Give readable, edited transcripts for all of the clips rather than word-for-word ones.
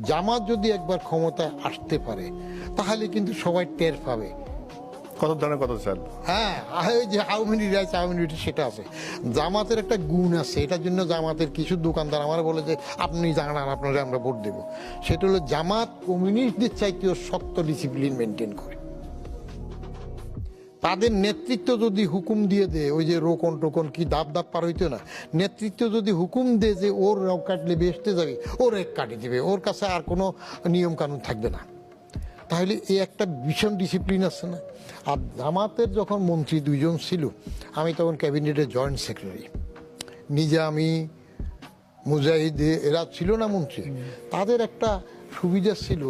জামাত যদি একবার ক্ষমতায় আসতে পারে তাহলে কিন্তু সবাই টের পাবে। কত ধরনের কথা চান? হ্যাঁ, ওই যে how many rights how many সেটা আছে। জামাতের একটা গুণ আছে, এটার জন্য জামাতের কিছু দোকানদার আমার বলে যে আপনি জানান আপনারা আমরা ভোট দেবো। সেটা হলো জামাত কমিউনিস্টদের চাইতেও শক্ত ডিসিপ্লিন মেনটেন করে। তাদের নেতৃত্ব যদি হুকুম দিয়ে দেয়, ওই যে রোকন টোকন কি দাব দাব পার হইতো না, নেতৃত্ব যদি হুকুম দেয় যে ওর রক কাটলে বেসতে যাবে, ওর এক কাটি দেবে, ওর কাছে আর কোনো নিয়ম কানুন থাকবে না। তাহলে এই একটা ভীষণ ডিসিপ্লিন আছে না। আর জামাতের যখন মন্ত্রী দুইজন ছিল, আমি তখন ক্যাবিনেটের জয়েন্ট সেক্রেটারি, নিজে আমি মুজাহিদ এরা ছিল না মন্ত্রী, তাদের একটা সুবিধা ছিল,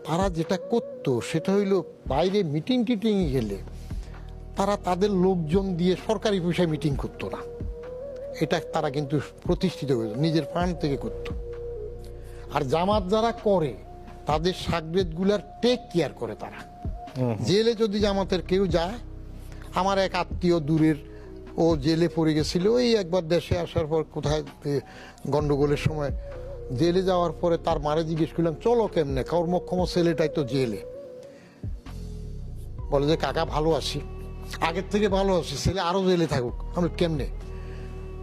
তারা যেটা করতো সেটা হইলো বাইরে মিটিং টিটিং গেলে তারা তাদের লোকজন দিয়ে সরকারি পয়সায় মিটিং করতো না, এটা তারা কিন্তু প্রতিষ্ঠিত করত, নিজের ফান্ড থেকে করতো। আর জামাত যারা করে তাদের সাগরেদগুলার টেক কেয়ার করে তারা। জেলে যদি জামাতের কেউ যায়, আমার এক আত্মীয় দূরের, ও জেলে পড়ে গেছিল ওই একবার দেশে আসার পর কোথায় গন্ডগোলের সময় জেলে যাওয়ার পরে তার মারে জিজ্ঞেস করলাম চলো কেমনে, কর্মক্ষম ছেলেটাই তো জেলে। বলে যে কাকা ভালো আছি, আগের থেকে ভালো আছি, ছেলে আরো জেলে থাকুক। আমি কেমনে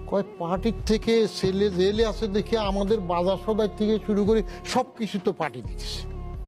কয় পার্টির থেকে ছেলে জেলে আছে দেখে আমাদের বাজার সদাই থেকে শুরু করে সব কিছু তো পার্টি দিতেছে।